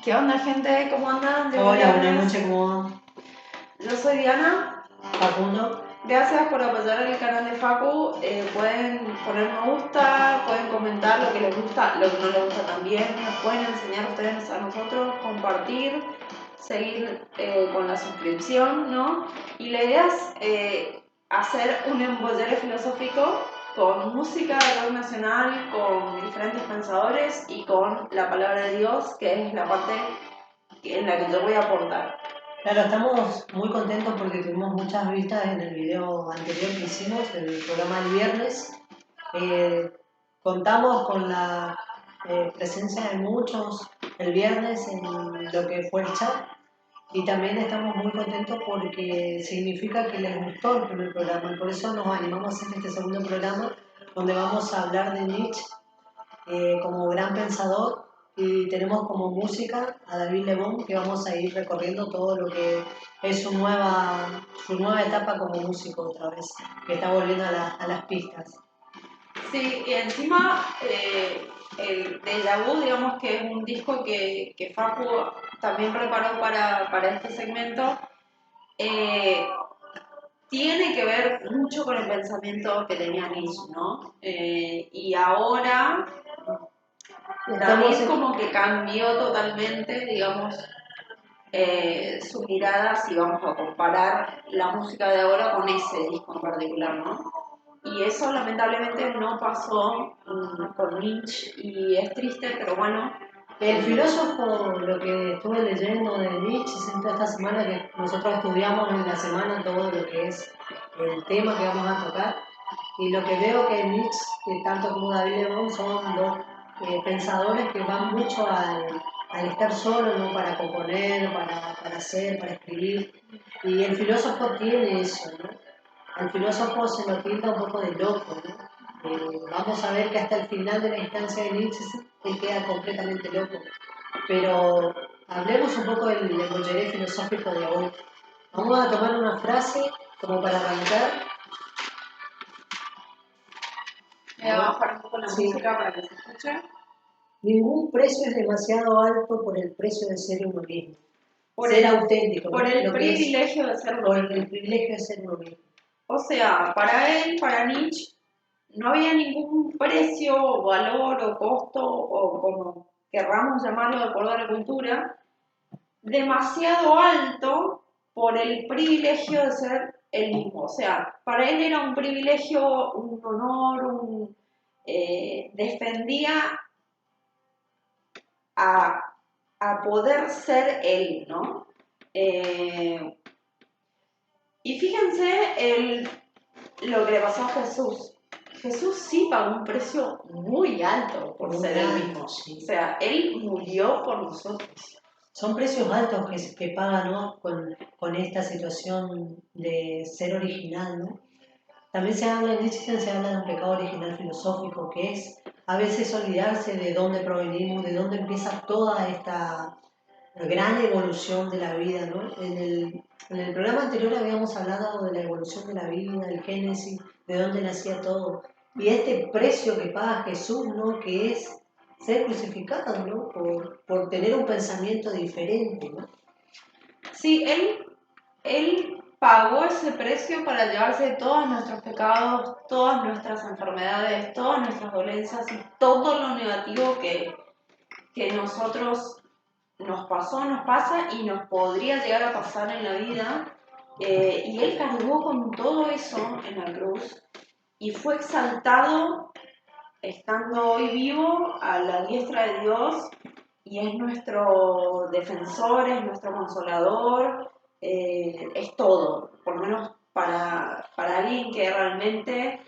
¿Qué onda, gente? ¿Cómo andan? Hola, buenas noches, ¿cómo va? Yo soy Diana. Facundo. Gracias por apoyar el canal de Facu. Pueden poner me gusta, pueden comentar lo que les gusta, lo que no les gusta también. Nos pueden enseñar ustedes a nosotros, compartir, seguir con la suscripción, ¿no? Y la idea es hacer un embollere filosófico con música de rock nacional, con diferentes pensadores y con la palabra de Dios, que es la parte en la que yo voy a aportar. Claro, estamos muy contentos porque tuvimos muchas vistas en el video anterior que hicimos, el programa del viernes. Contamos con la presencia de muchos el viernes en lo que fue el chat y también estamos muy contentos porque significa que les gustó el primer programa y por eso nos animamos a hacer este segundo programa donde vamos a hablar de Nietzsche como gran pensador y tenemos como música a David Lebón que vamos a ir recorriendo todo lo que es su nueva etapa como músico otra vez, que está volviendo a las pistas. Sí, y encima el Deja Vu, digamos que es un disco que Facu también preparó para este segmento, eh, tiene que ver mucho con el pensamiento que tenía Nietzsche, ¿no? Y ahora David como que cambió totalmente, digamos, su mirada si vamos a comparar la música de ahora con ese disco en particular, ¿no? Y eso lamentablemente no pasó con Nietzsche y es triste, pero bueno. El filósofo, lo que estuve leyendo de Nietzsche en toda esta semana, que nosotros estudiamos en la semana todo lo que es el tema que vamos a tocar, y lo que veo que Nietzsche, tanto como David Lebón, son dos pensadores que van mucho al estar solo, ¿no? Para componer, para hacer, para escribir. Y el filósofo tiene eso, ¿no? Al filósofo se lo tilda un poco de loco, ¿no? Vamos a ver que hasta el final de la instancia de Nietzsche él queda completamente loco. Pero hablemos un poco del embollere filosófico de hoy. Vamos a tomar una frase como para arrancar. Voy a bajar un poco la música para que se escuche. Ningún precio es demasiado alto por el precio de ser uno mismo. Ser auténtico. Por el privilegio de ser uno mismo. Por el privilegio de ser uno mismo. O sea, para él, para Nietzsche, no había ningún precio, valor o costo, o como querramos llamarlo de acuerdo a la cultura, demasiado alto por el privilegio de ser él mismo. O sea, para él era un privilegio, un honor, defendía a poder ser él, ¿no? Y fíjense lo que le pasó a Jesús. Jesús sí pagó un precio muy alto por ser él mismo. Sí. O sea, él murió por nosotros. Son precios altos que pagan, ¿no? Con esta situación de ser original, ¿no? También se habla en Nietzsche, se habla de un pecado original filosófico, que es a veces olvidarse de dónde provenimos, de dónde empieza toda esta gran evolución de la vida, ¿no? En el programa anterior habíamos hablado de la evolución de la vida, el génesis, de dónde nacía todo. Y este precio que paga Jesús, ¿no? Que es ser crucificado, ¿no? Por tener un pensamiento diferente, ¿no? Sí, él pagó ese precio para llevarse todos nuestros pecados, todas nuestras enfermedades, todas nuestras dolencias y todo lo negativo que nosotros nos pasó, nos pasa y nos podría llegar a pasar en la vida. Y él cargó con todo eso en la cruz y fue exaltado estando hoy vivo a la diestra de Dios y es nuestro defensor, es nuestro consolador, es todo, por lo menos para alguien que realmente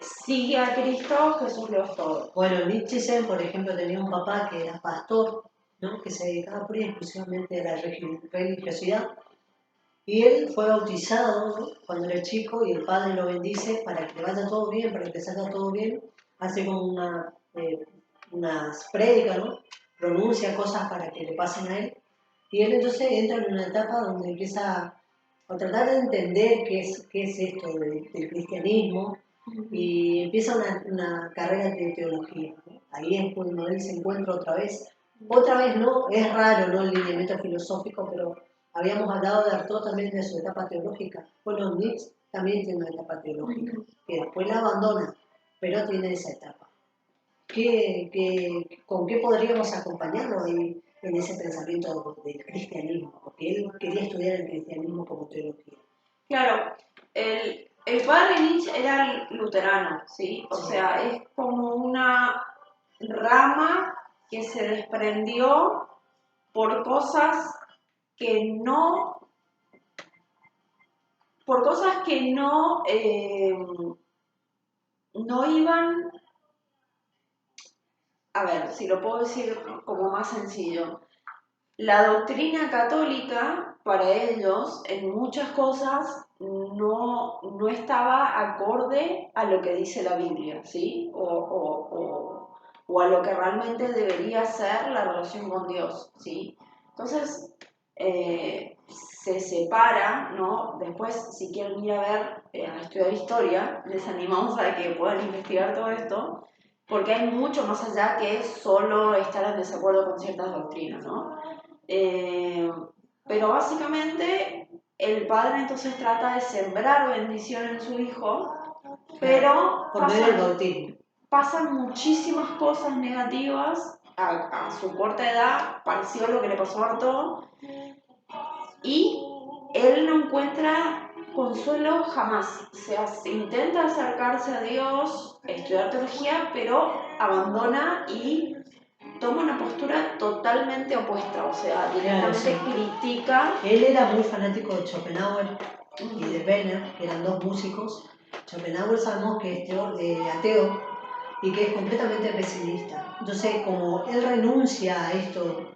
sigue a Cristo, Jesús lo es todo. Bueno, Nietzsche, por ejemplo, tenía un papá que era pastor, ¿no? Que se dedicaba pura y exclusivamente a la religiosidad. Y él fue bautizado, ¿no? Cuando era chico y el padre lo bendice para que le vaya todo bien, para que le salga todo bien. Hace como unas prédicas, ¿no? Pronuncia cosas para que le pasen a él. Y él entonces entra en una etapa donde empieza a tratar de entender qué es esto del cristianismo y empieza una carrera de teología, ¿no? Ahí es cuando él se encuentra otra vez Otra vez no, es raro, ¿no? El lineamiento filosófico, pero habíamos hablado de Artaud también de su etapa teológica. Bueno, Nietzsche también tiene una etapa teológica, que después la abandona, pero tiene esa etapa. ¿Con qué podríamos acompañarlo en ese pensamiento del cristianismo? Porque él quería estudiar el cristianismo como teología. Claro, el padre Nietzsche era luterano, ¿sí? O Sí. sea, es como una rama que se desprendió por cosas que no, por cosas que no iban, a ver, si lo puedo decir como más sencillo. La doctrina católica, para ellos, en muchas cosas, no estaba acorde a lo que dice la Biblia, ¿sí? O a lo que realmente debería ser la relación con Dios, ¿sí? Entonces, se separa, ¿no? Después, si quieren ir a ver, a estudiar historia, les animamos a que puedan investigar todo esto, porque hay mucho más allá que solo estar en desacuerdo con ciertas doctrinas, ¿no? Eh, pero básicamente el padre entonces trata de sembrar bendición en su hijo, pero por medio del bautismo. pasan muchísimas cosas negativas a su corta edad, parecido a lo que le pasó a Artaud, y él no encuentra consuelo jamás. O sea, se intenta acercarse a Dios, estudiar teología, pero abandona y toma una postura totalmente opuesta, o sea, directamente Claro, sí. Critica. Él era muy fanático de Schopenhauer y de Werner, que eran dos músicos. Schopenhauer sabemos que es ateo y que es completamente pesimista. Entonces, como él renuncia a esto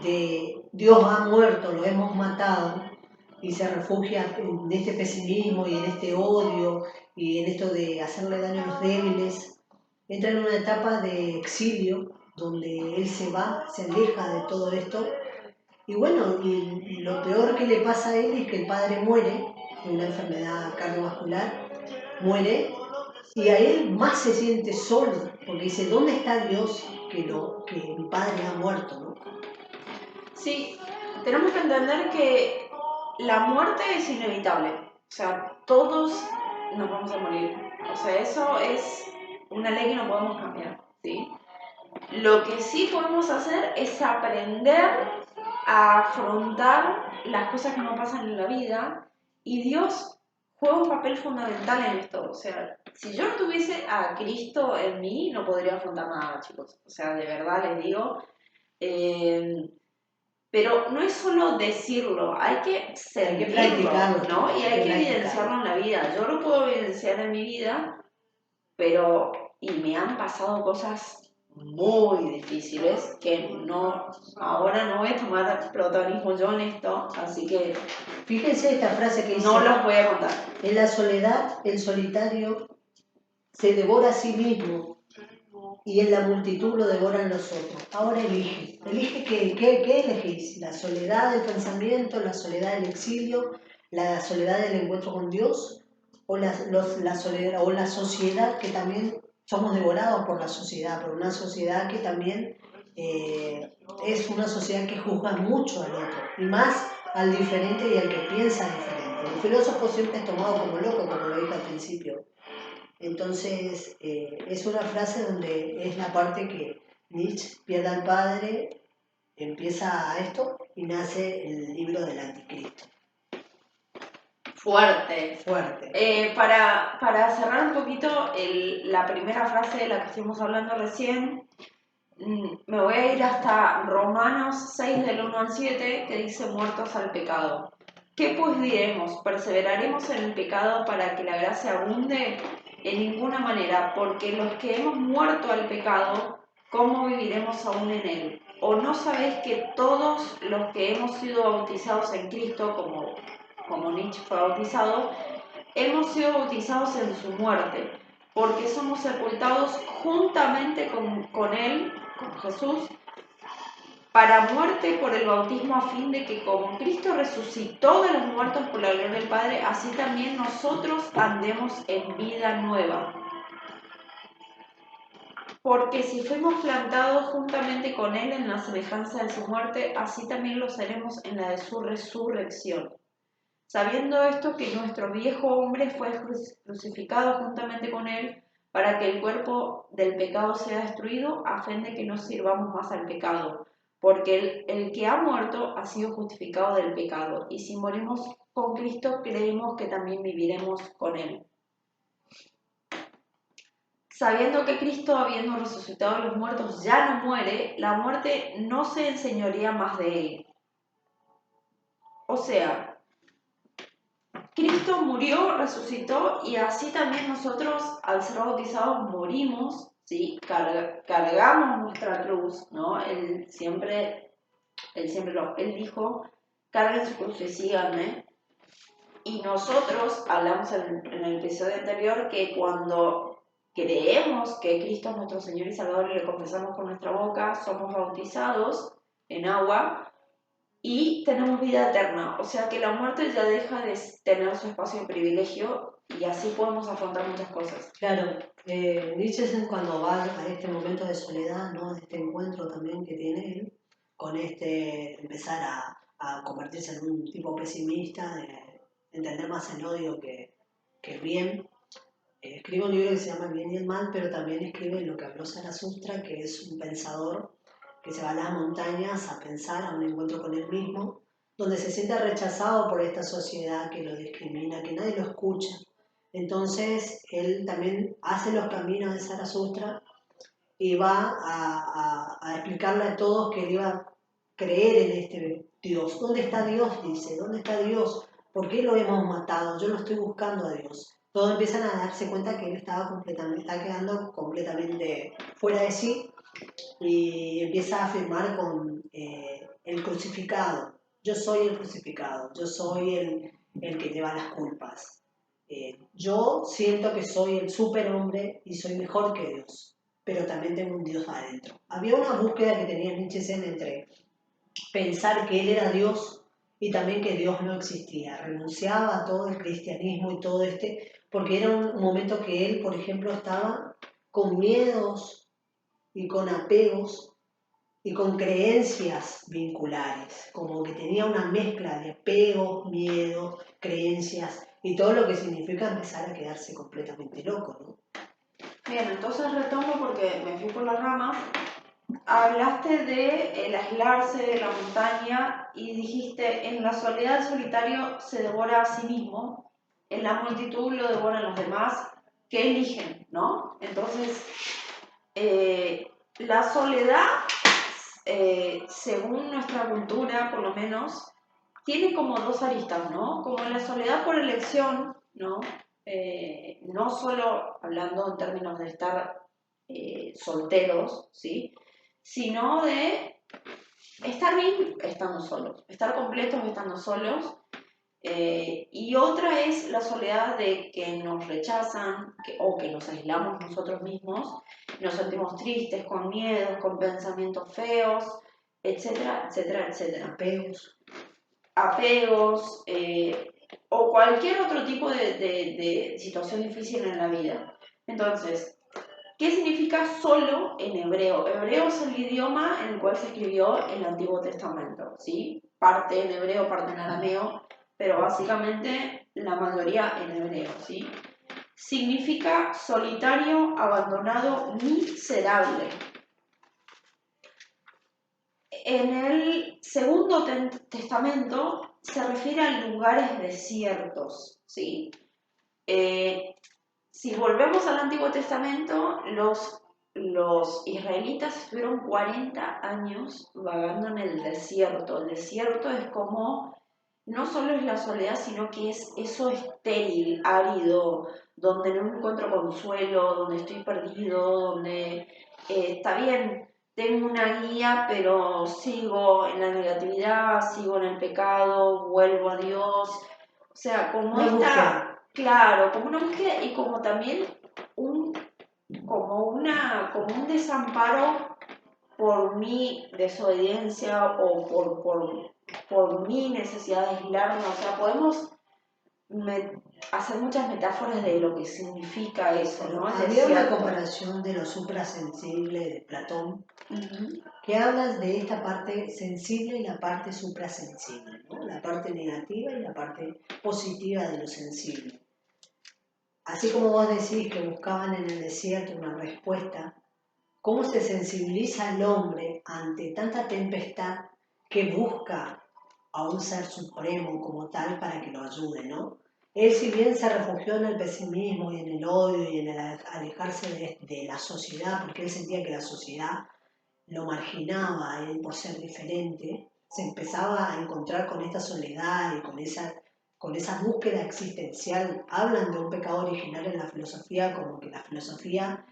de Dios ha muerto, lo hemos matado, y se refugia en este pesimismo y en este odio y en esto de hacerle daño a los débiles, entra en una etapa de exilio donde él se va, se aleja de todo esto y bueno, y lo peor que le pasa a él es que el padre muere de una enfermedad cardiovascular, muere, y a él más se siente solo, porque dice, ¿dónde está Dios que mi padre ha muerto? ¿No? Sí, tenemos que entender que la muerte es inevitable, o sea, todos nos vamos a morir, o sea, eso es una ley que no podemos cambiar, ¿sí? Lo que sí podemos hacer es aprender a afrontar las cosas que nos pasan en la vida y Dios juega un papel fundamental en esto. O sea, si yo no tuviese a Cristo en mí, no podría afrontar nada, chicos. O sea, de verdad les digo. Eh, pero no es solo decirlo, hay que sentirlo, ¿no? Y hay que evidenciarlo en la vida. Yo lo puedo evidenciar en mi vida, pero y me han pasado cosas muy difíciles que ahora no voy a tomar protagonismo yo en esto, así que fíjense esta frase que dice, no los voy a contar. En la soledad, el solitario se devora a sí mismo y en la multitud lo devoran los otros. Ahora elige qué elegís, la soledad del pensamiento, la soledad del exilio, la soledad del encuentro con Dios o la soledad o la sociedad que también somos devorados por la sociedad, por una sociedad que también es una sociedad que juzga mucho al otro y más al diferente y al que piensa diferente. El filósofo siempre es tomado como loco, como lo dije al principio. Entonces, es una frase donde es la parte que Nietzsche pierde al padre, empieza esto y nace el libro del anticristo. Fuerte. Fuerte. Para cerrar un poquito la primera frase de la que estuvimos hablando recién, me voy a ir hasta Romanos 6 del 1 al 7, que dice muertos al pecado. ¿Qué pues diremos? ¿Perseveraremos en el pecado para que la gracia abunde? En ninguna manera, porque los que hemos muerto al pecado, ¿cómo viviremos aún en él? ¿O no sabéis que todos los que hemos sido bautizados en Cristo, como Nietzsche fue bautizado, hemos sido bautizados en su muerte? Porque somos sepultados juntamente con él, con Jesús, para muerte por el bautismo, a fin de que como Cristo resucitó de los muertos por la gloria del Padre, así también nosotros andemos en vida nueva. Porque si fuimos plantados juntamente con Él en la semejanza de su muerte, así también lo seremos en la de su resurrección. Sabiendo esto, que nuestro viejo hombre fue crucificado juntamente con Él, para que el cuerpo del pecado sea destruido, a fin de que no sirvamos más al pecado. Porque el que ha muerto ha sido justificado del pecado, y si morimos con Cristo, creemos que también viviremos con Él. Sabiendo que Cristo, habiendo resucitado de los muertos, ya no muere, la muerte no se enseñorea más de Él. O sea, Cristo murió, resucitó, y así también nosotros, al ser bautizados, morimos, ¿sí? Cargamos nuestra cruz, ¿no? Él dijo, carguen su cruz y síganme. Y nosotros hablamos en el episodio anterior que cuando creemos que Cristo es nuestro Señor y Salvador y le confesamos con nuestra boca, somos bautizados en agua y tenemos vida eterna. O sea que la muerte ya deja de tener su espacio de privilegio y así podemos afrontar muchas cosas. Claro, Nietzsche cuando va a este momento de soledad, ¿no? Este encuentro también que tiene él, con empezar a convertirse en un tipo pesimista, de entender más el odio que el bien. Escribe un libro que se llama El bien y el mal, pero también escribe lo que habló Zarathustra, que es un pensador que se va a las montañas a pensar, a un encuentro con él mismo, donde se siente rechazado por esta sociedad que lo discrimina, que nadie lo escucha. Entonces él también hace los caminos de Zarathustra y va a explicarle a todos que él iba a creer en este Dios. ¿Dónde está Dios? Dice, ¿dónde está Dios? ¿Por qué lo hemos matado? Yo no estoy buscando a Dios. Todos empiezan a darse cuenta que él está quedando completamente fuera de sí y empieza a afirmar con el crucificado. Yo soy el crucificado, yo soy el que lleva las culpas. Yo siento que soy el superhombre y soy mejor que Dios, pero también tengo un Dios adentro. Había una búsqueda que tenía Nietzsche entre pensar que él era Dios y también que Dios no existía. Renunciaba a todo el cristianismo y todo porque era un momento que él, por ejemplo, estaba con miedos y con apegos y con creencias vinculares, como que tenía una mezcla de apegos, miedos, creencias y todo lo que significa empezar a quedarse completamente loco, ¿no? Bien, entonces retomo porque me fui por las ramas. Hablaste de el aislarse de la montaña y dijiste, en la soledad el solitario se devora a sí mismo, en la multitud lo devoran los demás, que eligen, ¿no? Entonces, la soledad, según nuestra cultura por lo menos, tiene como dos aristas, ¿no? Como la soledad por elección, ¿no? No solo hablando en términos de estar solteros, ¿sí? Sino de estar bien estando solos, estar completos estando solos. Y otra es la soledad de que nos rechazan o que nos aislamos nosotros mismos, nos sentimos tristes, con miedos, con pensamientos feos, etcétera, etcétera, etcétera. Apegos o cualquier otro tipo de situación difícil en la vida. Entonces, ¿qué significa solo en hebreo? Hebreo es el idioma en el cual se escribió el Antiguo Testamento, ¿sí? Parte en hebreo, parte en arameo, pero básicamente la mayoría en hebreo, ¿sí? Significa solitario, abandonado, miserable. En el Segundo Testamento se refiere a lugares desiertos, ¿sí? Si volvemos al Antiguo Testamento, los israelitas estuvieron 40 años vagando en el desierto. El desierto es como, no solo es la soledad, sino que es eso estéril, árido, donde no encuentro consuelo, donde estoy perdido, donde está bien, tengo una guía, pero sigo en la negatividad, sigo en el pecado, vuelvo a Dios. O sea, como esta... Claro, como una búsqueda y como también como un desamparo por mi desobediencia o por mi necesidad de aislarme. O sea, podemos hacer muchas metáforas de lo que significa eso, ¿no? El Había una desierto. comparación de lo suprasensible de Platón Ujú. que habla de esta parte sensible y la parte suprasensible, ¿no? La parte negativa y la parte positiva de lo sensible. Así como vos decís que buscaban en el desierto una respuesta, ¿cómo se sensibiliza el hombre ante tanta tempestad que busca a un ser supremo como tal para que lo ayude, ¿no? Él, si bien se refugió en el pesimismo y en el odio y en el alejarse de la sociedad, porque él sentía que la sociedad lo marginaba a él por ser diferente, se empezaba a encontrar con esta soledad y con esa búsqueda existencial. Hablan de un pecado original en la filosofía, como que la filosofía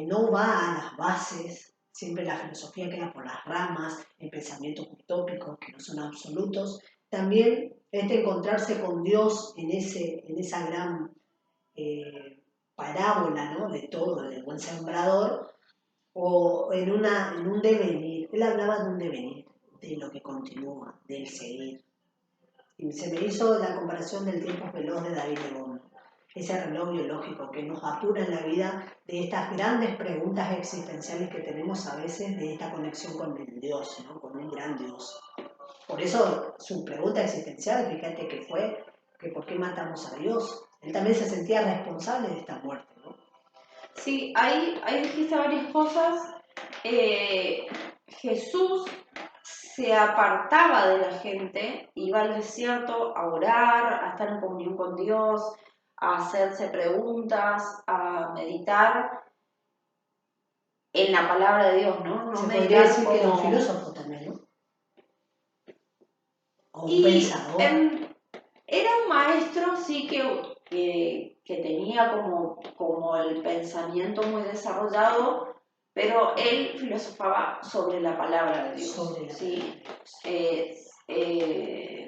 no va a las bases, siempre la filosofía queda por las ramas, en pensamientos utópicos que no son absolutos. También este encontrarse con Dios en esa gran parábola, ¿no? De todo, del buen sembrador, o en un devenir. Él hablaba de un devenir, de lo que continúa, del seguir. Y se me hizo la comparación del tiempo veloz de David Lebón, ese reloj biológico que nos apura en la vida de estas grandes preguntas existenciales que tenemos a veces, de esta conexión con el Dios, ¿no? Con un gran Dios. Por eso su pregunta existencial, fíjate que fue que ¿por qué matamos a Dios? Él también se sentía responsable de esta muerte, ¿no? Sí, ahí dijiste varias cosas. Jesús se apartaba de la gente, iba al desierto a orar, a estar en comunión con Dios, a hacerse preguntas, a meditar en la palabra de Dios, ¿no? No Se podría meditar decir que era un como... filósofo también, ¿no? O un Y pensador. era un maestro, sí, que tenía como el pensamiento muy desarrollado, pero él filosofaba sobre la palabra de Dios, Sobre la ¿sí? palabra.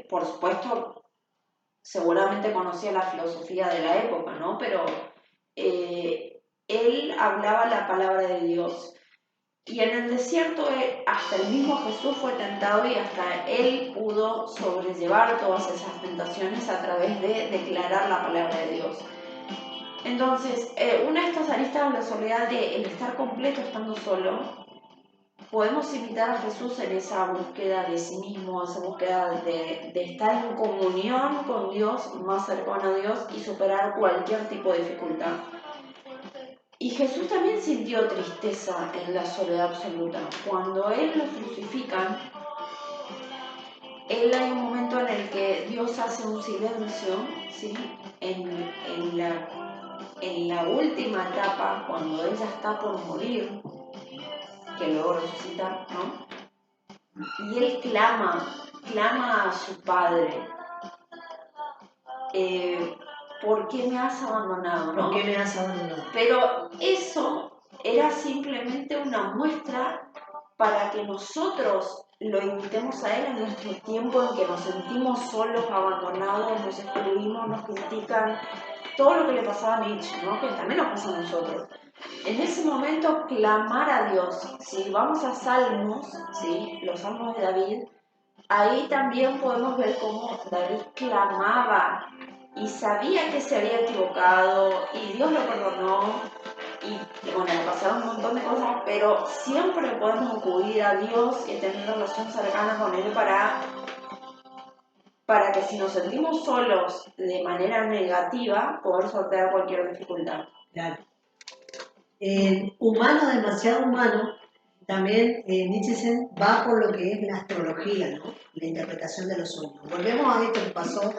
Por supuesto, seguramente conocía la filosofía de la época, ¿no? Pero él hablaba la palabra de Dios. Y en el desierto hasta el mismo Jesús fue tentado y hasta él pudo sobrellevar todas esas tentaciones a través de declarar la palabra de Dios. Entonces, una de estas aristas de la soledad, de el estar completo estando solo, podemos imitar a Jesús en esa búsqueda de sí mismo, esa búsqueda de estar en comunión con Dios, más cercano a Dios y superar cualquier tipo de dificultad. Y Jesús también sintió tristeza en la soledad absoluta. Cuando él lo crucifican, él hay un momento en el que Dios hace un silencio, ¿sí? En la última etapa, cuando él ya está por morir, que luego resucita, ¿no? Y él clama a su Padre, ¿por qué me has abandonado, ¿Por no? qué me has abandonado? Pero eso era simplemente una muestra para que nosotros lo invitemos a Él en nuestro tiempo en que nos sentimos solos, abandonados, nos excluimos, nos critican, todo lo que le pasaba a Nietzsche, ¿no? Que también nos pasa a nosotros. En ese momento, clamar a Dios. Si vamos a Salmos, ¿sí? Los Salmos de David, ahí también podemos ver cómo David clamaba y sabía que se había equivocado y Dios lo perdonó y bueno, le pasaron un montón de cosas, pero siempre podemos acudir a Dios y tener una relación cercana con Él para que si nos sentimos solos de manera negativa, poder sortear cualquier dificultad. Claro. Humano, demasiado humano, también Nietzsche va por lo que es la astrología, ¿no? La interpretación de los sueños. Volvemos a esto que pasó,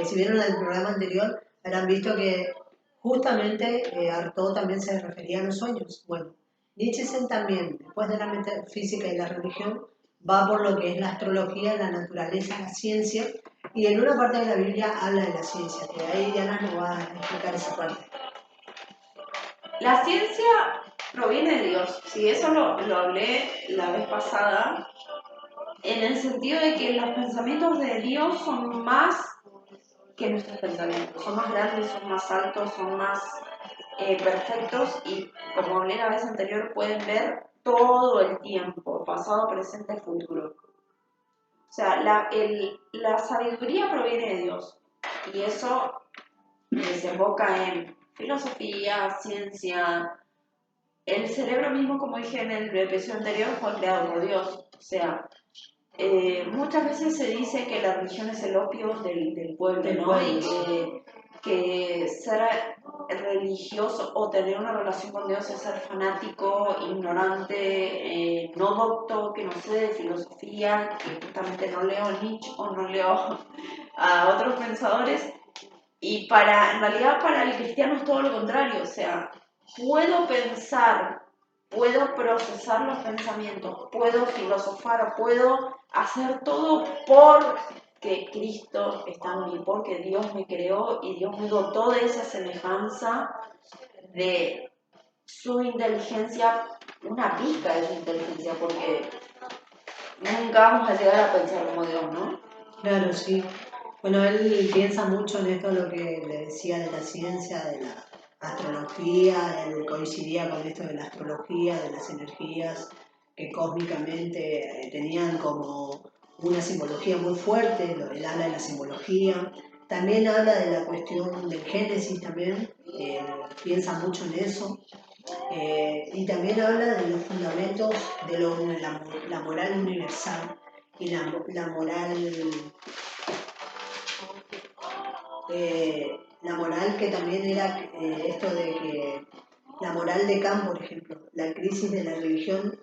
si vieron el programa anterior, habrán visto que justamente Artaud también se refería a los sueños. Bueno, Nietzsche también, después de la metafísica y la religión, va por lo que es la astrología, la naturaleza, la ciencia, y en una parte de la Biblia habla de la ciencia, que ahí Diana nos va a explicar esa parte. La ciencia proviene de Dios, sí, eso lo hablé la vez pasada, en el sentido de que los pensamientos de Dios son más que nuestros pensamientos, son más grandes, son más altos, son más perfectos y, como hablé la vez anterior, pueden ver todo el tiempo, pasado, presente, futuro. O sea, la sabiduría proviene de Dios y eso desemboca en filosofía, ciencia. El cerebro mismo, como dije en el episodio anterior, fue creado por Dios. O sea, muchas veces se dice que la religión es el opio del pueblo, Del ¿no? pueblo, Y que ser religioso o tener una relación con Dios es ser fanático, ignorante, no docto, que no sé de filosofía, que justamente no leo Nietzsche o no leo a otros pensadores. Y en realidad para el cristiano es todo lo contrario, o sea, puedo pensar, puedo procesar los pensamientos, puedo filosofar, puedo hacer todo porque Cristo está en mí, porque Dios me creó y Dios me dotó de esa semejanza de su inteligencia, una pizca de su inteligencia, porque nunca vamos a llegar a pensar como Dios, ¿no? Claro, sí. Bueno, él piensa mucho en esto, lo que le decía de la ciencia, de la astrología, él coincidía con esto de la astrología, de las energías que cósmicamente tenían como una simbología muy fuerte, él habla de la simbología, también habla de la cuestión del Génesis también, piensa mucho en eso, y también habla de los fundamentos de la moral universal y la moral que también era esto de que la moral de Kant, por ejemplo, la crisis de la religión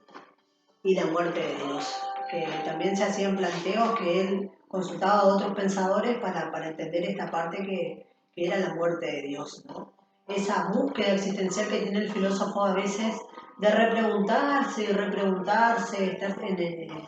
y la muerte de Dios, que también se hacían planteos que él consultaba a otros pensadores para entender esta parte que era la muerte de Dios, ¿no? Esa búsqueda existencial que tiene el filósofo a veces de repreguntarse y repreguntarse, estar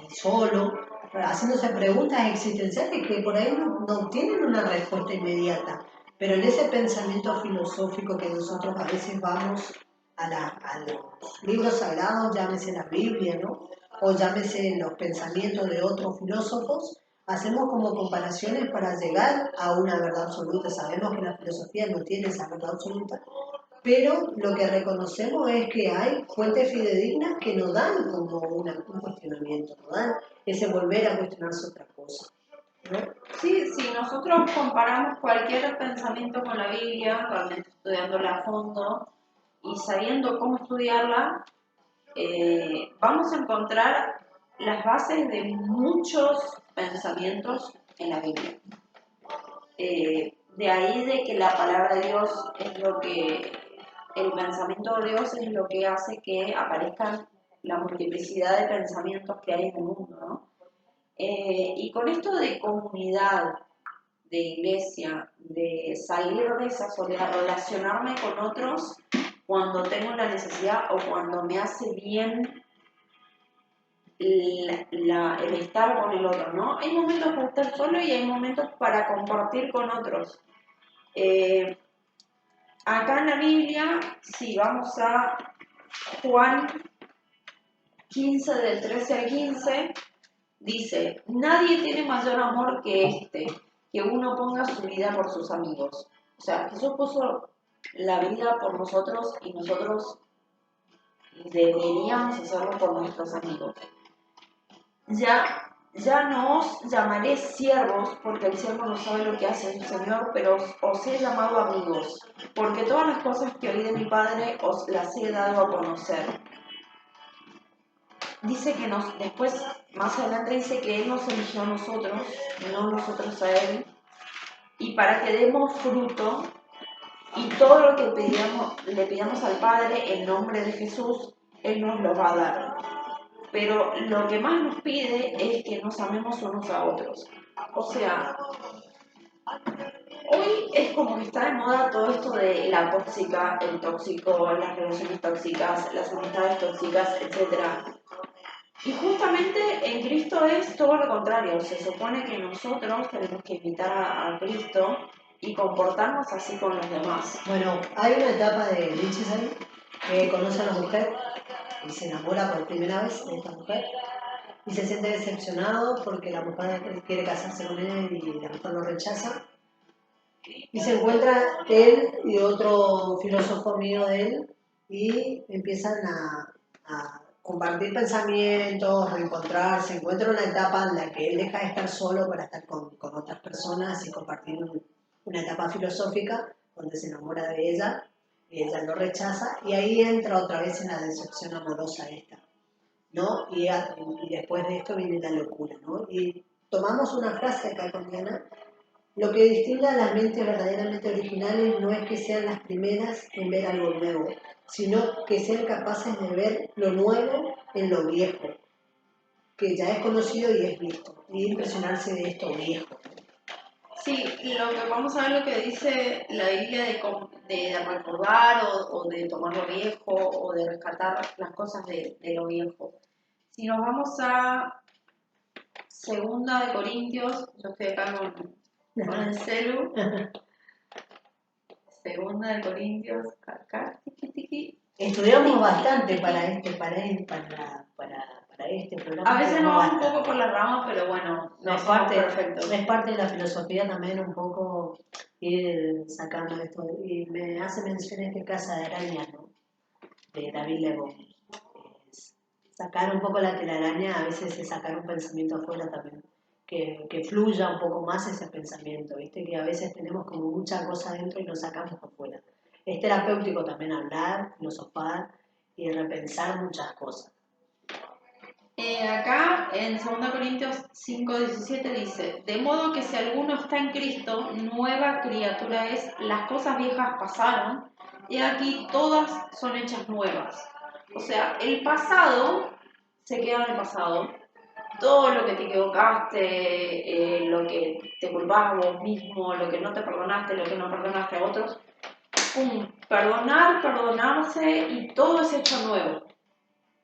solo, haciéndose preguntas existenciales que por ahí no tienen una respuesta inmediata, pero en ese pensamiento filosófico que nosotros a veces vamos a los libros sagrados, llámese la Biblia, ¿no? O llámese los pensamientos de otros filósofos, hacemos como comparaciones para llegar a una verdad absoluta. Sabemos que la filosofía no tiene esa verdad absoluta, pero lo que reconocemos es que hay fuentes fidedignas que nos dan como un cuestionamiento, nos dan ese volver a cuestionarse otra cosa, ¿no? Sí, si nosotros comparamos cualquier pensamiento con la Biblia, realmente estudiándola a fondo y sabiendo cómo estudiarla, vamos a encontrar las bases de muchos pensamientos en la Biblia. De ahí de que la palabra de Dios es lo que, el pensamiento de Dios es lo que hace que aparezcan la multiplicidad de pensamientos que hay en el mundo, ¿no? Y con esto de comunidad, de iglesia, de salir de esa soledad, relacionarme con otros cuando tengo la necesidad o cuando me hace bien el estar con el otro, ¿no? Hay momentos para estar solo y hay momentos para compartir con otros. Acá en la Biblia, si vamos a Juan 15 del 13 al 15, dice, nadie tiene mayor amor que este, que uno ponga su vida por sus amigos. O sea, Jesús puso la vida por nosotros y nosotros deberíamos hacerlo por nuestros amigos. Ya no os llamaré siervos, porque el siervo no sabe lo que hace su Señor, pero os he llamado amigos, porque todas las cosas que oí de mi Padre os las he dado a conocer. Dice que después, más adelante dice que Él nos eligió a nosotros, no nosotros a Él, y para que demos fruto, y todo lo que le pidamos al Padre en nombre de Jesús, Él nos lo va a dar. Pero lo que más nos pide es que nos amemos unos a otros. O sea, hoy es como que está de moda todo esto de la tóxica, el tóxico, las relaciones tóxicas, las amistades tóxicas, etc. Y justamente en Cristo es todo lo contrario. Se supone que nosotros tenemos que imitar a Cristo y comportarnos así con los demás. Bueno, hay una etapa de Lichtenstein que conoce a una mujer y se enamora por primera vez de esta mujer y se siente decepcionado porque la mujer quiere casarse con él y la mujer lo rechaza. Y se encuentra él y otro filósofo amigo de él y empiezan a compartir pensamientos, a encontrarse. Encuentra una etapa en la que él deja de estar solo para estar con otras personas y compartir una etapa filosófica donde se enamora de ella, y ella lo rechaza, y ahí entra otra vez en la decepción amorosa esta, ¿no? Y después de esto viene la locura, ¿no? Y tomamos una frase acá con Diana: lo que distingue a las mentes verdaderamente originales no es que sean las primeras en ver algo nuevo, sino que sean capaces de ver lo nuevo en lo viejo, que ya es conocido y es visto, y impresionarse de esto viejo. Sí, lo que vamos a ver lo que dice la Biblia de recordar o de tomar lo viejo o de rescatar las cosas de lo viejo. Si nos vamos a Segunda de Corintios, yo estoy acá con el celu. Segunda de Corintios, acá, tiki, tiki. Estudiamos bastante para este programa. A veces nos vamos un poco por las ramas, pero bueno, no es perfecto. Es parte de la filosofía también un poco ir sacando esto. Y me hace mención este Casa de Araña, ¿no? De David Le Bon. Sacar un poco la telaraña, a veces es sacar un pensamiento afuera también, que fluya un poco más ese pensamiento, ¿viste? Que a veces tenemos como mucha cosa dentro y lo sacamos afuera. Es terapéutico también hablar, filosofar y repensar muchas cosas. Acá en 2 Corintios 5:17 dice: de modo que si alguno está en Cristo, nueva criatura es, las cosas viejas pasaron, y aquí todas son hechas nuevas. O sea, el pasado se queda en el pasado. Todo lo que te equivocaste, lo que te culpabas vos mismo, lo que no te perdonaste, lo que no perdonaste a otros, perdonar, perdonarse y todo es hecho nuevo.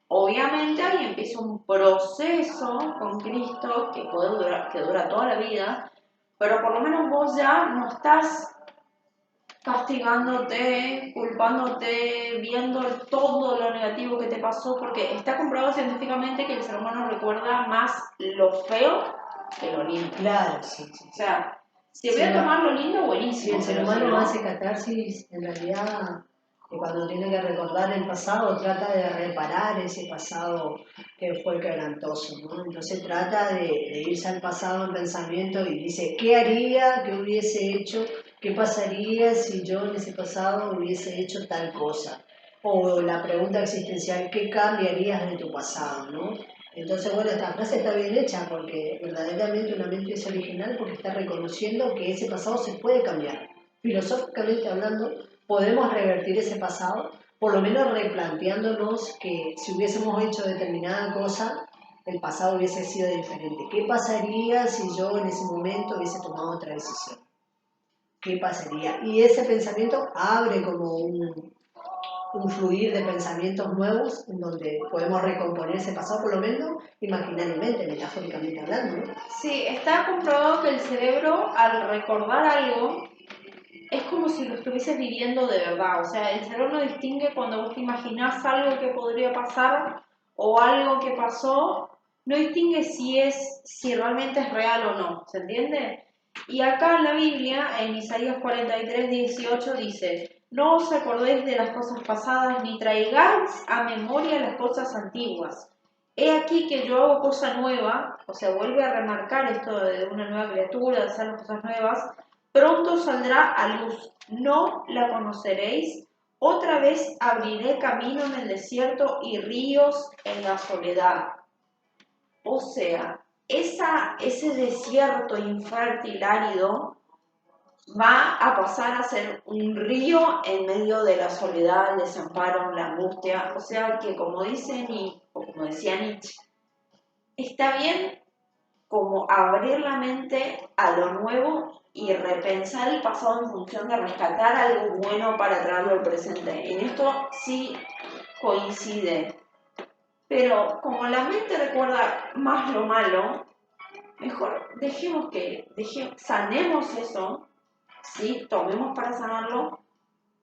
Obviamente ahí empieza un proceso con Cristo que dura toda la vida, pero por lo menos vos ya no estás castigándote, culpándote, viendo todo lo negativo que te pasó, porque está comprobado científicamente que el ser humano recuerda más lo feo que lo lindo. Claro, sí. O sea, si voy a tomar lo lindo, buenísimo. Si el ser humano hace catarsis, en realidad, cuando tiene que recordar el pasado, trata de reparar ese pasado que fue quebrantoso, ¿no? Entonces trata de irse al pasado en pensamiento y dice: ¿qué haría? ¿Qué hubiese hecho? ¿Qué pasaría si yo en ese pasado hubiese hecho tal cosa? O la pregunta existencial: ¿qué cambiarías de tu pasado, no? Entonces, bueno, esta frase está bien hecha porque verdaderamente una mente es original porque está reconociendo que ese pasado se puede cambiar. Filosóficamente hablando, podemos revertir ese pasado, por lo menos replanteándonos que si hubiésemos hecho determinada cosa, el pasado hubiese sido diferente. ¿Qué pasaría si yo en ese momento hubiese tomado otra decisión? ¿Qué pasaría? Y ese pensamiento abre como un fluir de pensamientos nuevos en donde podemos recomponer ese pasado, por lo menos imaginariamente, metafóricamente hablando, ¿no? Sí, está comprobado que el cerebro, al recordar algo, es como si lo estuvieses viviendo de verdad. O sea, el cerebro no distingue cuando vos te imaginás algo que podría pasar o algo que pasó, no distingue si realmente es real o no, ¿se entiende? Y acá en la Biblia, en Isaías 43:18 dice: no os acordéis de las cosas pasadas, ni traigáis a memoria las cosas antiguas. He aquí que yo hago cosa nueva. O sea, vuelve a remarcar esto de una nueva criatura, de hacer las cosas nuevas. Pronto saldrá a luz, no la conoceréis. Otra vez abriré camino en el desierto y ríos en la soledad. O sea, ese desierto infértil, árido, va a pasar a ser un río en medio de la soledad, el desamparo, la angustia. O sea que, como dicen o como decía Nietzsche, está bien como abrir la mente a lo nuevo y repensar el pasado en función de rescatar algo bueno para traerlo al presente. En esto sí coincide. Pero como la mente recuerda más lo malo, mejor sanemos eso, ¿sí? Tomemos para sanarlo,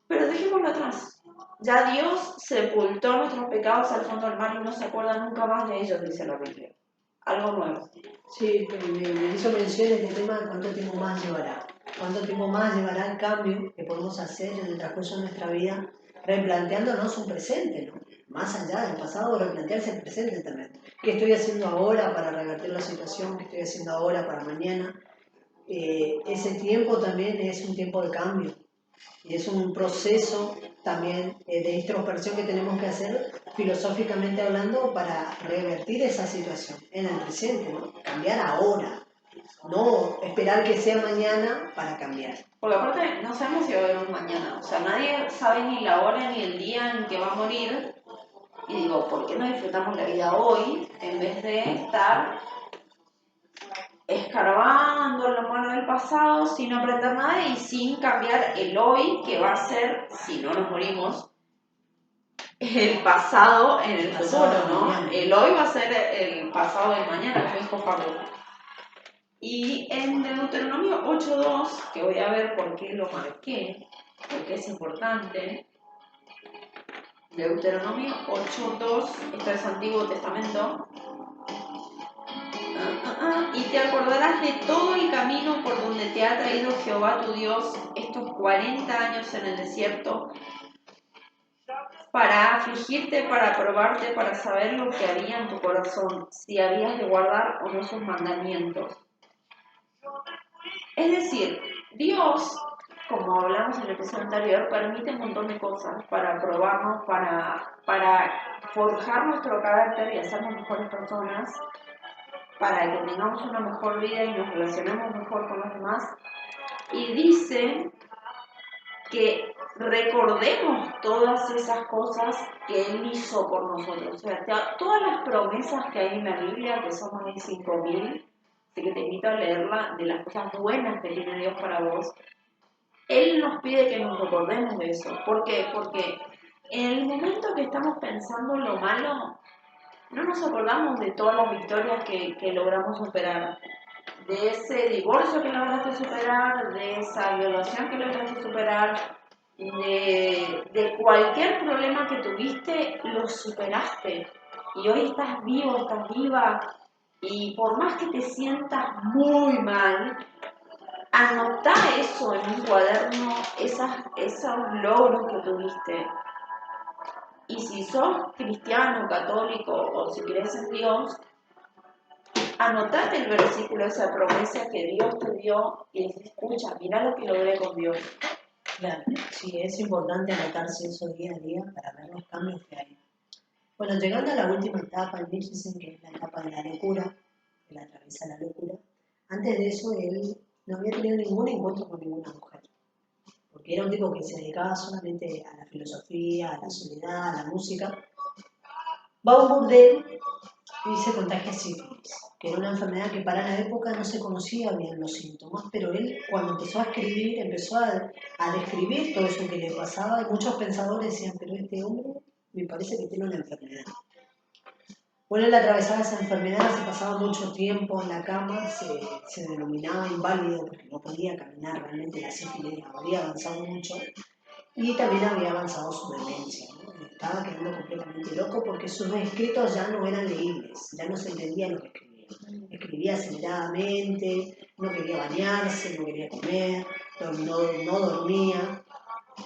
pero dejémoslo atrás. Ya Dios sepultó nuestros pecados al fondo del mar y no se acuerda nunca más de ellos, dice la Biblia. Algo nuevo. Sí, me hizo mención este tema de cuánto tiempo más llevará. Cuánto tiempo más llevará el cambio que podemos hacer en el transcurso de nuestra vida, replanteándonos un presente, ¿no? Más allá del pasado, replantearse el presente también. ¿Qué estoy haciendo ahora para revertir la situación? ¿Qué estoy haciendo ahora para mañana? Ese tiempo también es un tiempo de cambio. Y es un proceso también de introspección que tenemos que hacer filosóficamente hablando para revertir esa situación en el presente, ¿no? Cambiar ahora, no esperar que sea mañana para cambiar. Porque aparte no sabemos si va a haber un mañana, o sea, nadie sabe ni la hora ni el día en que va a morir. Y digo, ¿por qué no disfrutamos la vida hoy en vez de estar escarbando en lo malo del pasado sin aprender nada y sin cambiar el hoy que va a ser, si no nos morimos, el pasado en el futuro, ¿no? El hoy va a ser el pasado del mañana, como dijo Pablo. Y en Deuteronomio 8.2, que voy a ver por qué lo marqué, porque es importante, Deuteronomio 8.2, esto es Antiguo Testamento, y te acordarás de todo el camino por donde te ha traído Jehová tu Dios estos 40 años en el desierto, para afligirte, para probarte, para saber lo que había en tu corazón, si habías de guardar o no sus mandamientos. Es decir, Dios, como hablamos en el episodio anterior, permite un montón de cosas para probarnos, para forjar nuestro carácter y hacernos mejores personas, para que tengamos una mejor vida y nos relacionemos mejor con los demás. Y dice que recordemos todas esas cosas que Él hizo por nosotros. O sea, todas las promesas que hay en la Biblia, que son más de 5.000, así que te invito a leerla, de las cosas buenas que tiene Dios para vos. Él nos pide que nos recordemos de eso. ¿Por qué? Porque en el momento que estamos pensando en lo malo, no nos acordamos de todas las victorias que logramos superar, de ese divorcio que lograste superar, de esa violación que lograste superar, de cualquier problema que tuviste, lo superaste. Y hoy estás vivo, estás viva. Y por más que te sientas muy mal, anotá eso en un cuaderno, esos logros que tuviste. Y si sos cristiano, católico o si crees en Dios, anotate el versículo, esa promesa que Dios te dio y dices, escucha, mira lo que logré con Dios. Claro, sí, es importante anotarse eso día a día para ver los cambios que hay. Bueno, llegando a la última etapa, el Nietzsche dice que es la etapa de la locura, que la atraviesa la locura. Antes de eso, él no había tenido ningún encuentro con ninguna mujer, porque era un tipo que se dedicaba solamente a la filosofía, a la soledad, a la música. Va a un burdel y se contagia sífilis, que era una enfermedad que para la época no se conocía bien los síntomas, pero él cuando empezó a escribir, empezó a describir todo eso que le pasaba, y muchos pensadores decían, pero este hombre me parece que tiene una enfermedad. Bueno, él atravesaba esa enfermedad, se pasaba mucho tiempo en la cama, se denominaba inválido porque no podía caminar, realmente la sífilis había avanzado mucho y también había avanzado su demencia, ¿no? Estaba quedando completamente loco porque sus escritos ya no eran leíbles, ya no se entendía lo que escribía. Escribía aceleradamente, no quería bañarse, no quería comer, no dormía.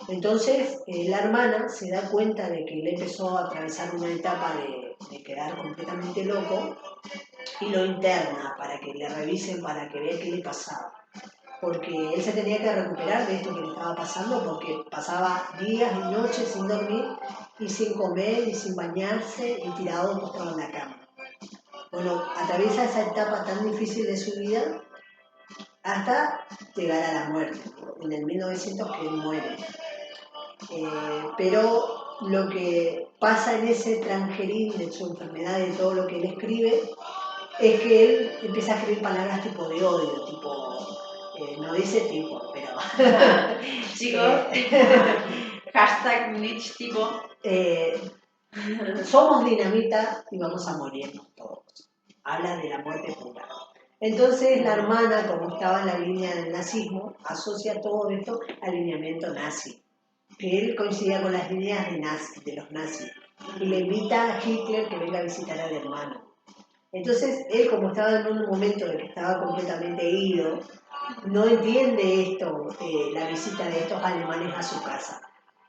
Entonces la hermana se da cuenta de que él empezó a atravesar una etapa de quedar completamente loco y lo interna para que le revisen, para que vea qué le pasaba. Porque él se tenía que recuperar de esto que le estaba pasando porque pasaba días y noches sin dormir y sin comer y sin bañarse y tirado postrado en la cama. Bueno, atraviesa esa etapa tan difícil de su vida hasta llegar a la muerte, en el 1900 que él muere. Pero lo que pasa en ese tranjerín de su enfermedad, de todo lo que él escribe, es que él empieza a escribir palabras tipo de odio, tipo, no dice tipo, pero... Chicos, hashtag Nietzsche tipo. Somos dinamita y vamos a morirnos todos. Habla de la muerte pura. Entonces la hermana, como estaba en la línea del nazismo, asocia todo esto al lineamiento nazi, que él coincidía con las líneas de los nazis, y le invita a Hitler que venga a visitar al hermano. Entonces él, como estaba en un momento en que estaba completamente ido, no entiende esto, la visita de estos alemanes a su casa.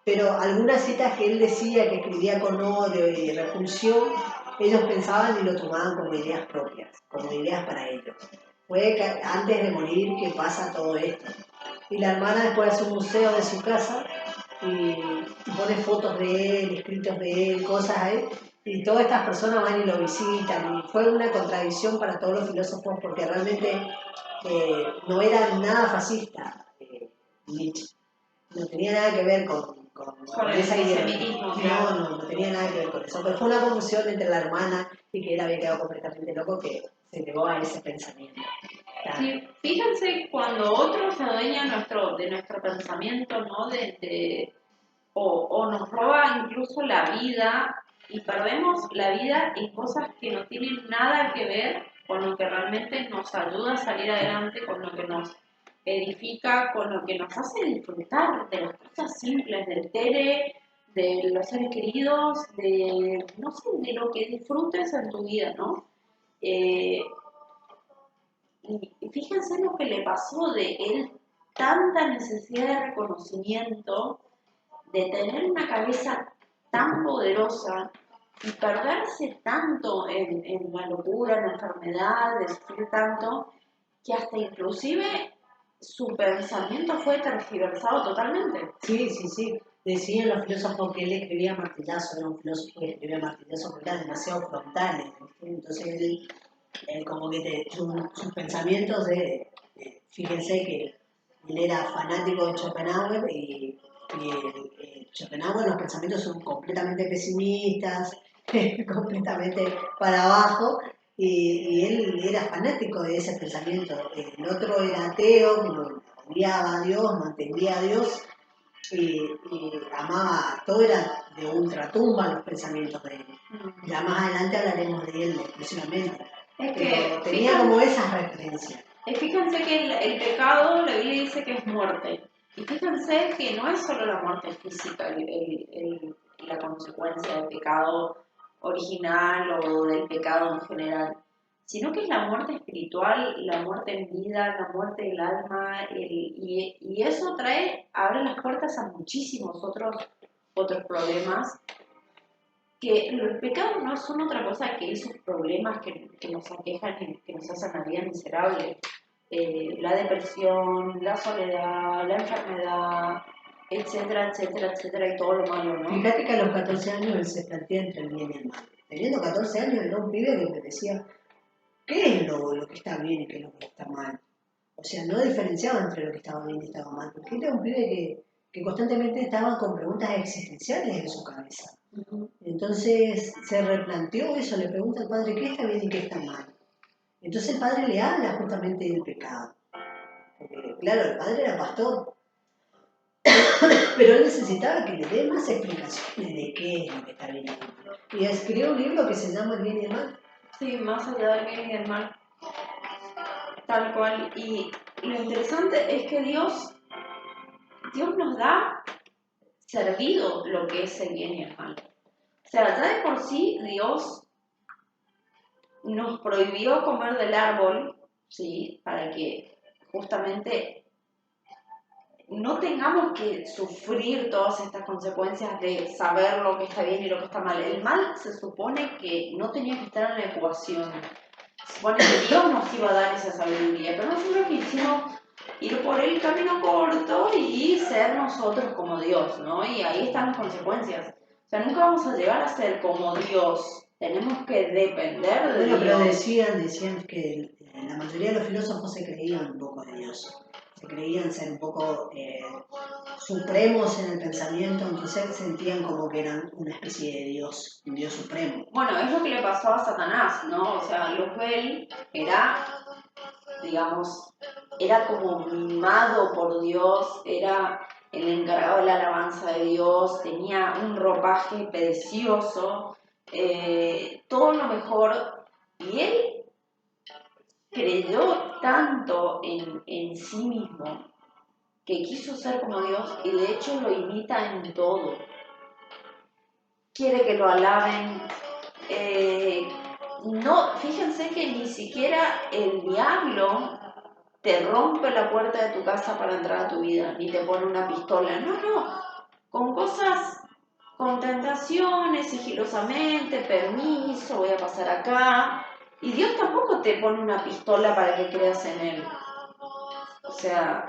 Pero algunas citas que él decía, que escribía con odio y repulsión, ellos pensaban y lo tomaban como ideas propias, como ideas para ellos. Fue que antes de morir que pasa todo esto. Y la hermana después hace un museo de su casa y pone fotos de él, escritos de él, cosas ahí, y todas estas personas van y lo visitan. Y fue una contradicción para todos los filósofos porque realmente no era nada fascista, Nietzsche. No tenía nada que ver con el esa ideología. antisemitismo, claro. No tenía nada que ver con eso. Pero fue una confusión entre la hermana y que él había quedado completamente loco que se llevó a ese pensamiento. Sí, fíjense cuando otros se adueñan de nuestro pensamiento, ¿no? O nos roba incluso la vida y perdemos la vida en cosas que no tienen nada que ver con lo que realmente nos ayuda a salir adelante, con lo que nos edifica, con lo que nos hace disfrutar de las cosas simples, del tele, de los seres queridos, de, no sé, de lo que disfrutes en tu vida, ¿no? Eh, y fíjense lo que le pasó de él, tanta necesidad de reconocimiento, de tener una cabeza tan poderosa y perderse tanto en la locura, en la enfermedad, de sufrir tanto, que hasta inclusive su pensamiento fue tergiversado totalmente. Sí. Decían los filósofos que él escribía martillazo, era un filósofo que escribía martillazo porque era demasiado frontal. ¿Viste? Entonces él como que sus pensamientos fíjense que él era fanático de Schopenhauer y Schopenhauer los pensamientos son completamente pesimistas, completamente para abajo, y él era fanático de ese pensamiento. El otro era ateo, que no odiaba a Dios, no entendía a Dios, y amaba, todo era de ultratumba los pensamientos de él. Ya más adelante hablaremos de él exclusivamente. Pero tenía como esas referencias. Fíjense que el pecado, la Biblia dice que es muerte. Y fíjense que no es solo la muerte física la consecuencia del pecado original o del pecado en general, sino que es la muerte espiritual, la muerte en vida, la muerte del alma, y eso abre las puertas a muchísimos otros problemas, que el pecado no son otra cosa que esos problemas que nos aquejan y que nos hacen la vida miserable. La depresión, la soledad, la enfermedad, etcétera, etcétera, etcétera, y todo lo malo, ¿no? Fíjate que a los 14 años él se plantea entre el bien y el mal. Teniendo 14 años era un pibe que me decía, ¿qué es lo que está bien y qué es lo que está mal? O sea, no diferenciaba entre lo que estaba bien y estaba mal, porque era un pibe que constantemente estaba con preguntas existenciales en su cabeza. Entonces se replanteó eso, le pregunta al padre qué está bien y qué está mal. Entonces el padre le habla justamente del pecado. Porque, claro, el padre era pastor, pero él necesitaba que le dé más explicaciones de qué es lo que está bien y mal. Y escribió un libro que se llama El bien y el mal. Sí, más allá del bien y del mal. Tal cual. Y lo interesante es que Dios nos da servido lo que es el bien y el mal. O sea, ya de por sí Dios nos prohibió comer del árbol, ¿sí? Para que justamente no tengamos que sufrir todas estas consecuencias de saber lo que está bien y lo que está mal. El mal se supone que no tenía que estar en la ecuación. Se supone que Dios nos iba a dar esa sabiduría, pero nosotros quisimos ir por el camino corto y ser nosotros como Dios, ¿no? Y ahí están las consecuencias. O sea, nunca vamos a llegar a ser como Dios. Tenemos que depender de Bueno, Dios. pero decían que la mayoría de los filósofos se creían un poco de Dios. Se creían ser un poco supremos en el pensamiento, entonces sentían como que eran una especie de Dios, un Dios supremo. Bueno, es lo que le pasó a Satanás, ¿no? O sea, Luzbel era, digamos, era como mimado por Dios, era el encargado de la alabanza de Dios, tenía un ropaje precioso, todo lo mejor, y él creyó tanto en sí mismo que quiso ser como Dios y de hecho lo imita en todo. Quiere que lo alaben. No, fíjense que ni siquiera el diablo te rompe la puerta de tu casa para entrar a tu vida, ni te pone una pistola. No. Con cosas, con tentaciones, sigilosamente, permiso, voy a pasar acá. Y Dios tampoco te pone una pistola para que creas en Él. sea,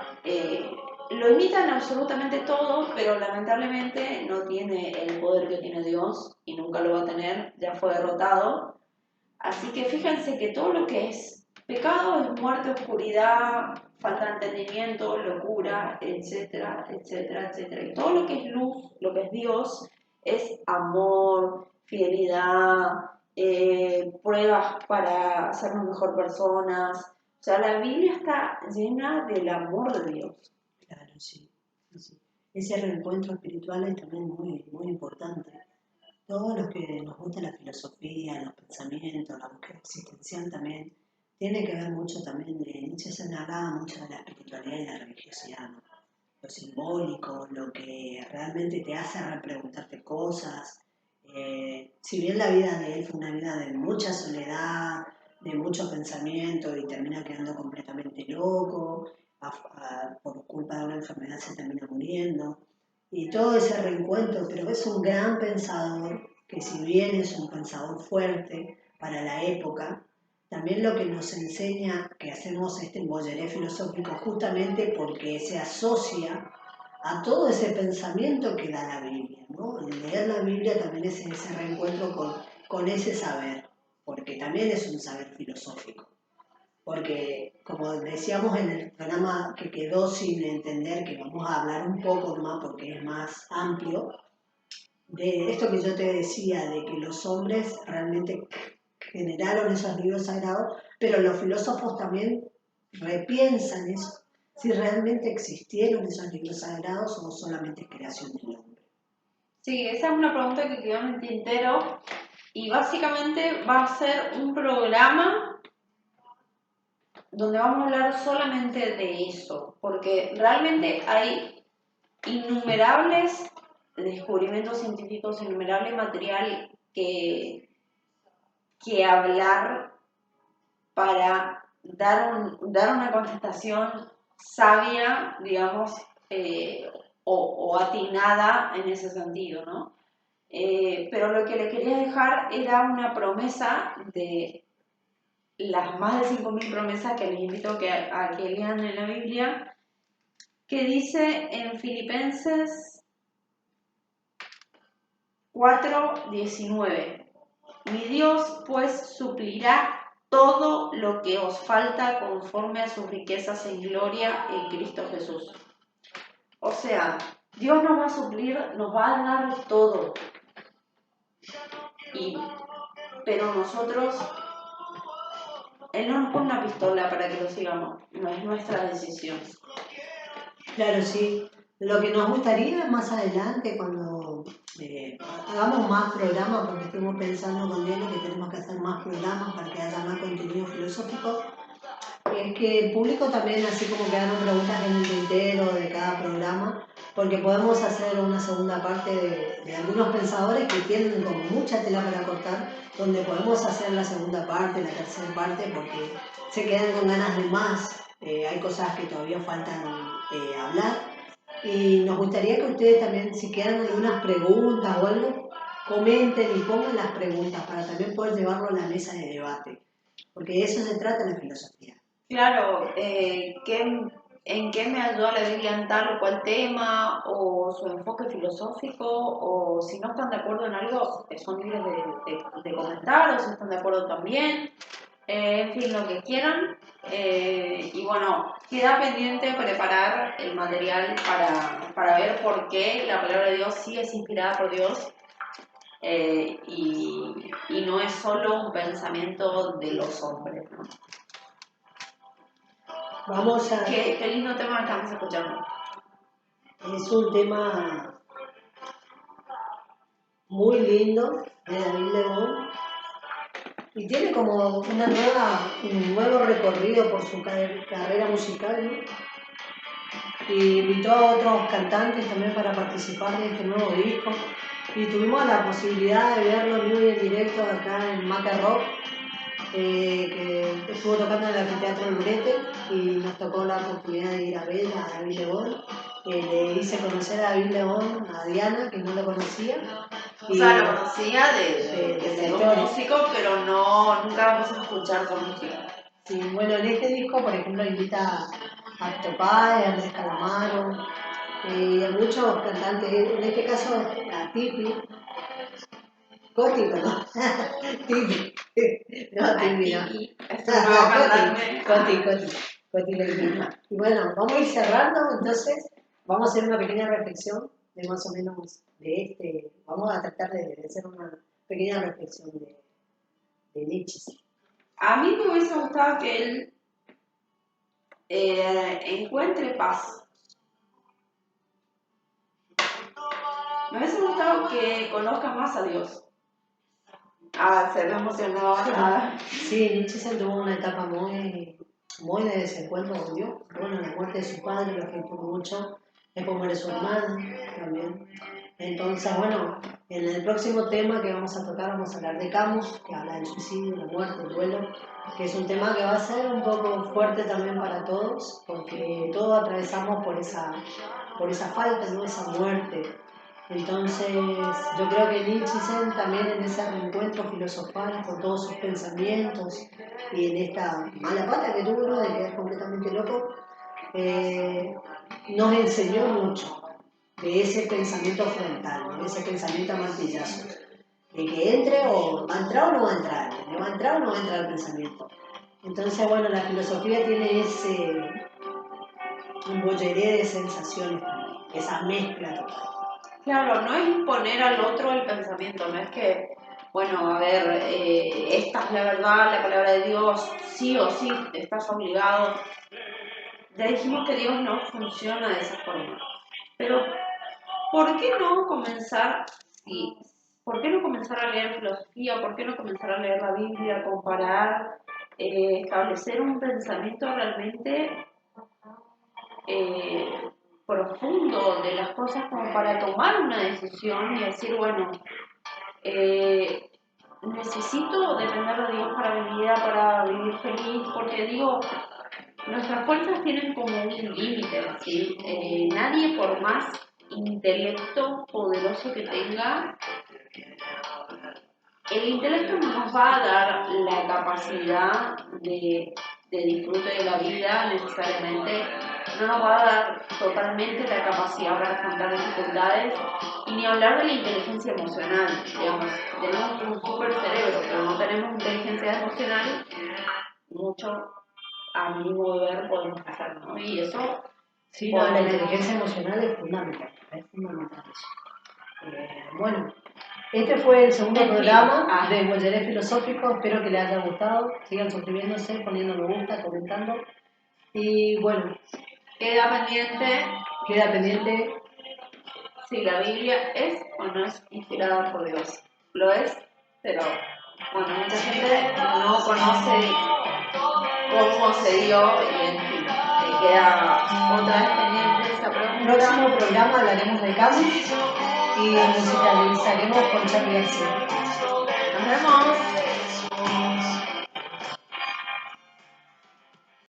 lo imitan absolutamente todo, pero lamentablemente no tiene el poder que tiene Dios y nunca lo va a tener, ya fue derrotado. Así que fíjense que todo lo que es pecado es muerte, oscuridad, falta de entendimiento, locura, etcétera, etcétera, etcétera. Y todo lo que es luz, lo que es Dios, es amor, fidelidad, pruebas para hacernos mejor personas. O sea, la Biblia está llena del amor de Dios. Claro, sí, sí, sí. Ese reencuentro espiritual es también muy, muy importante. Todos los que nos gusta la filosofía, los pensamientos, la búsqueda existencial también, tiene que ver mucho también de Nietzsche. Se hablaba mucho de la espiritualidad y la religiosidad, ¿no? Lo simbólico, lo que realmente te hace repreguntarte cosas. Si bien la vida de él fue una vida de mucha soledad, de mucho pensamiento y termina quedando completamente loco, por culpa de una enfermedad se termina muriendo, y todo ese reencuentro, pero es un gran pensador, que si bien es un pensador fuerte para la época, también lo que nos enseña que hacemos este embolleré filosófico justamente porque se asocia a todo ese pensamiento que da la Biblia, ¿no? El leer la Biblia también es ese reencuentro con ese saber, porque también es un saber filosófico. Porque, como decíamos en el programa que quedó sin entender, que vamos a hablar un poco más porque es más amplio, de esto que yo te decía, de que los hombres realmente generaron esos libros sagrados, pero los filósofos también repiensan eso, si realmente existieron esos libros sagrados o solamente es creación del hombre. Sí, esa es una pregunta que quedó en el tintero y básicamente va a ser un programa donde vamos a hablar solamente de eso, porque realmente hay innumerables descubrimientos científicos, innumerable material que hablar para dar una contestación sabia, digamos, o atinada en ese sentido, ¿no? Pero lo que le quería dejar era una promesa de las más de 5.000 promesas que les invito a que lean en la Biblia, que dice en Filipenses 4:19: mi Dios pues suplirá todo lo que os falta conforme a sus riquezas en gloria en Cristo Jesús. O sea, Dios nos va a suplir, nos va a dar todo. Pero nosotros, Él no nos pone una pistola para que lo sigamos, no es nuestra decisión. Claro, sí. Lo que nos gustaría más adelante, cuando hagamos más programas, porque estuvimos pensando con Diego que tenemos que hacer más programas para que haya más contenido filosófico, es que el público también, así como quedaron preguntas en el tintero de cada programa, porque podemos hacer una segunda parte de algunos pensadores que tienen como mucha tela para cortar, donde podemos hacer la segunda parte, la tercera parte, porque se quedan con ganas de más. Hay cosas que todavía faltan hablar. Y nos gustaría que ustedes también, si quedan algunas preguntas o algo, comenten y pongan las preguntas para también poder llevarlo a la mesa de debate, porque de eso se trata la filosofía. Claro, ¿en qué me ayudó la Biblia en tal o cual tema? O su enfoque filosófico, o si no están de acuerdo en algo, son libres de comentar, o si están de acuerdo también. En fin, lo que quieran. Y bueno, queda pendiente preparar el material para ver por qué la palabra de Dios sí es inspirada por Dios, y no es solo un pensamiento de los hombres, ¿no? Vamos a... Qué lindo tema estamos escuchando. Es un tema muy lindo de David León y tiene como un nuevo recorrido por su carrera musical, ¿no? Y invitó a otros cantantes también para participar de este nuevo disco y tuvimos la posibilidad de verlo en vivo y en directo acá en Maca Rock, que estuvo tocando en el Anfiteatro Lurete y nos tocó la oportunidad de ir a ver a David León. Le hice conocer a David León, a Diana, que no lo conocía. O sea, lo conocía de ser un músico, pero nunca vamos a escuchar su música. Sí, bueno, en este disco, por ejemplo, invita Acto Páez, Andrés Calamaro, y a muchos cantantes, en este caso a Tipi, Coti, perdón, Tipi, no, Tipi no. Tiki, es un nuevo cantante. Coti Legrina. Y bueno, vamos a ir cerrando, entonces vamos a hacer una pequeña reflexión de más o menos vamos a tratar de hacer una pequeña reflexión de Nietzsche. A mí me hubiese gustado que él encuentre paz. Me hubiese gustado que conozca más a Dios. Se me emocionó. Sí, Nietzsche tuvo una etapa muy de desencuentro con Dios. Bueno, la muerte de su padre lo afectó mucho. Después muere su hermana también. Entonces, bueno, en el próximo tema que vamos a tocar vamos a hablar de Camus, que habla del suicidio, la muerte, el duelo, que es un tema que va a ser un poco fuerte también para todos, porque todos atravesamos por esa falta, ¿no? Esa muerte. Entonces, yo creo que Nietzsche también en ese reencuentro filosofal con todos sus pensamientos y en esta mala pata que tuvo, ¿no? De quedar completamente loco, nos enseñó mucho de ese pensamiento frontal, de ese pensamiento a martillazo, de que entre o va a entrar o no va a entrar, va a entrar o no va a entrar el pensamiento. Entonces, bueno, la filosofía tiene un bolleré de sensaciones también, esa mezcla total. Claro, no es imponer al otro el pensamiento, no es que, bueno, a ver, esta es la verdad, la palabra de Dios, sí o sí, estás obligado. Ya dijimos que Dios no funciona de esa forma. Pero, ¿por qué no comenzar, por qué no comenzar a leer filosofía? ¿Por qué no comenzar a leer la Biblia, comparar, establecer un pensamiento realmente profundo de las cosas como para tomar una decisión y decir, bueno, necesito depender de Dios para mi vida, para vivir feliz, porque digo, nuestras fuerzas tienen como un límite, ¿sí? Nadie por más intelecto poderoso que tenga, el intelecto no nos va a dar la capacidad de disfrute de la vida necesariamente, no nos va a dar totalmente la capacidad para afrontar dificultades y ni hablar de la inteligencia emocional, digamos, tenemos un super cerebro, pero no tenemos inteligencia emocional, mucho a mi modo de ver podemos hacer, ¿no? Y eso... Sí, no, la inteligencia emocional es fundamental eso. Bueno, este fue el segundo programa de Bolleré Filosófico, espero que les haya gustado, sigan suscribiéndose, poniendo me gusta, comentando, y bueno, queda pendiente si la Biblia es o no es inspirada por Dios. Lo es, pero bueno, mucha gente no conoce cómo se dio y en fin, queda otra vez pendiente esta pregunta. En el próximo programa hablaremos de Camus y musicalizaremos con Charlie García. Nos vemos.